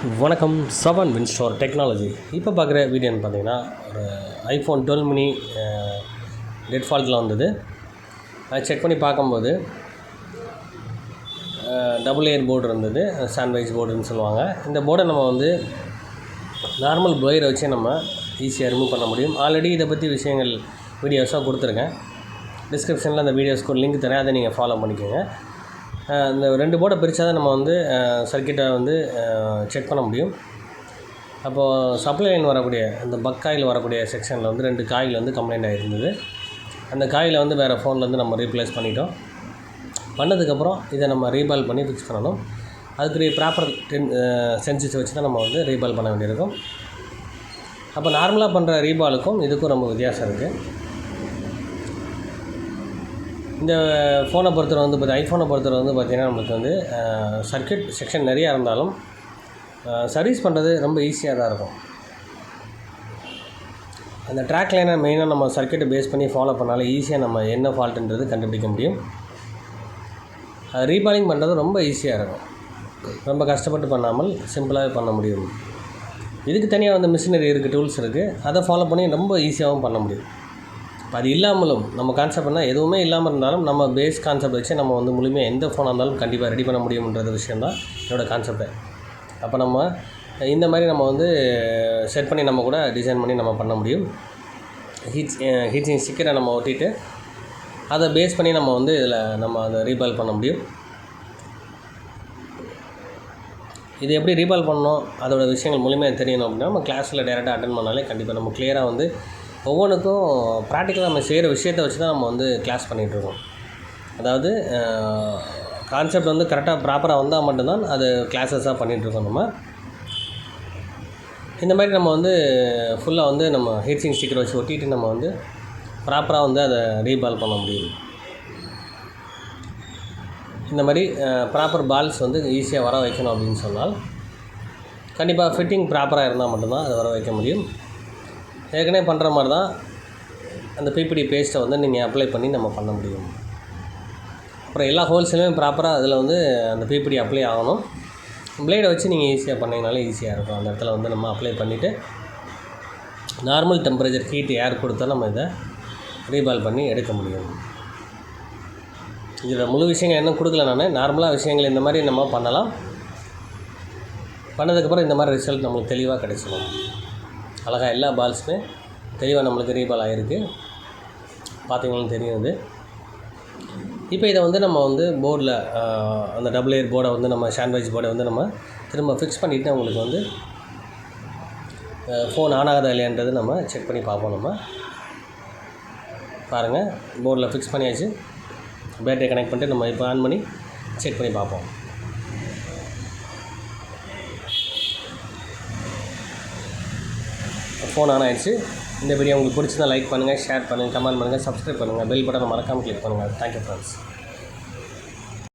வணக்கம். 7 வின்ஸ்டோர் டெக்னாலஜி. இப்போ பார்க்குற வீடியோன்னு பார்த்தீங்கன்னா, ஒரு iPhone 12 mini டெட் ஃபால்ட்டில் வந்தது. அதை செக் பண்ணி பார்க்கும்போது டபுள் லேயர் போர்டு இருந்தது, சாண்ட்வைச் போர்டுன்னு சொல்லுவாங்க. இந்த போர்டை நம்ம வந்து நார்மல் ப்ளோயரை வச்சு நம்ம ஈஸியாக ரிமூவ் பண்ண முடியும். ஆல்ரெடி இதை பற்றி விஷயங்கள் வீடியோஸாக கொடுத்துருக்கேன். டிஸ்கிரிப்ஷனில் அந்த வீடியோஸ்க்கு ஒரு லிங்க் தரேன், அதை நீங்கள் ஃபாலோ பண்ணிக்கோங்க. இந்த 2 போர்டை பிரித்தா தான் நம்ம வந்து சர்க்கியூட்டை வந்து செக் பண்ண முடியும். அப்போது சப்ளை லைன் வரக்கூடிய இந்த பக் காயில் வரக்கூடிய செக்ஷனில் வந்து 2 காயில் வந்து கம்ப்ளைண்ட் ஆகிருந்தது. அந்த காயில் வந்து வேறு ஃபோன்லேருந்து நம்ம ரீப்ளேஸ் பண்ணிட்டோம். பண்ணதுக்கப்புறம் இதை நம்ம ரீபால் பண்ணி ஃபிக்ஸ் பண்ணணும். அதுக்குரிய ப்ராப்பர் சென்சஸ் வச்சு தான் நம்ம வந்து ரீபால் பண்ண வேண்டியிருக்கும். அப்போ நார்மலாக பண்ணுற ரீபாலுக்கும் இதுக்கும் ரொம்ப வித்தியாசம் இருக்குது. இந்த ஃபோனை பொறுத்தவரை வந்து ஐஃபோனை பொறுத்தவரை வந்து பார்த்திங்கன்னா, நம்மளுக்கு வந்து சர்க்கியூட் செக்ஷன் நிறையா இருந்தாலும் சர்வீஸ் பண்ணுறது ரொம்ப ஈஸியாக தான் இருக்கும். அந்த ட்ராக் லைனை மெயினாக நம்ம சர்க்கியூட்டை பேஸ் பண்ணி ஃபாலோ பண்ணாலும் ஈஸியாக நம்ம என்ன ஃபால்ட்டுன்றது கண்டுபிடிக்க முடியும். ரீபாலிங் பண்ணுறது ரொம்ப ஈஸியாக இருக்கும். ரொம்ப கஷ்டப்பட்டு பண்ணாமல் சிம்பிளாகவே பண்ண முடியும். இதுக்கு தனியாக வந்து மிஷினரி இருக்குது, டூல்ஸ் இருக்குது. அதை ஃபாலோ பண்ணி ரொம்ப ஈஸியாகவும் பண்ண முடியும். இப்போ அது இல்லாமலும் நம்ம கான்செப்ட்னா எதுவுமே இல்லாமல் இருந்தாலும் நம்ம பேஸ் கான்செப்ட் வச்சு நம்ம வந்து முழுமையாக எந்த ஃபோனாக இருந்தாலும் கண்டிப்பாக ரெடி பண்ண முடியும்ன்றது விஷயந்தான் என்னோடய கான்செப்ட்டு. அப்போ நம்ம இந்த மாதிரி நம்ம வந்து செட் பண்ணி நம்ம கூட டிசைன் பண்ணி நம்ம பண்ண முடியும். ஹீட்ஸிங் ஸ்டிக்கரை நம்ம ஒட்டிட்டு அதை பேஸ் பண்ணி நம்ம வந்து இதில் நம்ம அதை ரீபால் பண்ண முடியும். இது எப்படி ரீபால் பண்ணணும், அதோடய விஷயங்கள் முழுமையாக தெரியணும் அப்படின்னா நம்ம கிளாஸில் டேரெக்டாக அட்டென்ட் பண்ணாலே கண்டிப்பாக நம்ம கிளியராக வந்து ஒவ்வொன்றுக்கும் ப்ராக்டிக்கலாக நம்ம செய்கிற விஷயத்தை வச்சு தான் நம்ம வந்து கிளாஸ் பண்ணிகிட்ருக்கோம். அதாவது கான்செப்ட் வந்து கரெக்டாக ப்ராப்பராக வந்தால் மட்டும்தான் அது கிளாஸஸாக பண்ணிகிட்ருக்கோம். நம்ம இந்த மாதிரி நம்ம வந்து ஃபுல்லாக வந்து நம்ம ஹீட்ஸிங் ஸ்டிக்கர் வச்சு ஒட்டிட்டு நம்ம வந்து ப்ராப்பராக வந்து அதை ரீபால் பண்ண முடியும். இந்த மாதிரி ப்ராப்பர் பால்ஸ் வந்து ஈஸியாக வர வைக்கணும் அப்படின்னு சொன்னால் கண்டிப்பாக ஃபிட்டிங் ப்ராப்பராக இருந்தால் மட்டும்தான் அதை வர வைக்க முடியும். ஏற்கனவே பண்ணுற மாதிரி தான் அந்த பிபிடி பேஸ்ட்டை வந்து நீங்கள் அப்ளை பண்ணி நம்ம பண்ண முடியும். அப்புறம் எல்லா ஹோல்ஸ்லையுமே ப்ராப்பராக அதில் வந்து அந்த பிபிடி அப்ளை ஆகணும். ப்ளேடை வச்சு நீங்கள் ஈஸியாக பண்ணிங்கனாலே ஈஸியாக இருக்கும். அந்த இடத்துல வந்து நம்ம அப்ளை பண்ணிவிட்டு நார்மல் டெம்பரேச்சர் ஹீட் ஏர் கொடுத்தா நம்ம இதை ரீபால் பண்ணி எடுக்க முடியும். இதில் முழு விஷயங்கள் என்ன கொடுக்கல, நான் நார்மலாக விஷயங்கள் இந்த மாதிரி நம்ம பண்ணலாம். பண்ணதுக்கப்புறம் இந்த மாதிரி ரிசல்ட் நம்மளுக்கு தெளிவாக கிடைச்சிடும். அழகாக எல்லா பால்ஸுமே தெளிவாக நம்மளுக்கு ரீபால் ஆகிருக்கு. பார்த்தீங்களும் தெரியும் இது. இப்போ இதை வந்து நம்ம வந்து போர்டில் அந்த டபுள் லேயர் போர்டை வந்து நம்ம சாண்ட்வைச் போர்டை வந்து நம்ம திரும்ப ஃபிக்ஸ் பண்ணிவிட்டு உங்களுக்கு வந்து ஃபோன் ஆன் ஆகாதா இல்லையான்றது நம்ம செக் பண்ணி பார்ப்போம். நம்ம பாருங்கள், போர்டில் ஃபிக்ஸ் பண்ணியாச்சு. பேட்டரியை கனெக்ட் பண்ணிட்டு நம்ம இப்போ ஆன் பண்ணி செக் பண்ணி பார்ப்போம். ஃபோன் ஆன் ஆகிடுச்சு. இந்த வீடியோ உங்களுக்கு பிடிச்சதா லைக் பண்ணுங்கள், ஷேர் பண்ணுங்கள், கமெண்ட் பண்ணுங்கள், சப்ஸ்கிரைப் பண்ணுங்கள், பெல் பட்டனை மறக்காமல் கிளிக் பண்ணுங்கள். Thank you friends.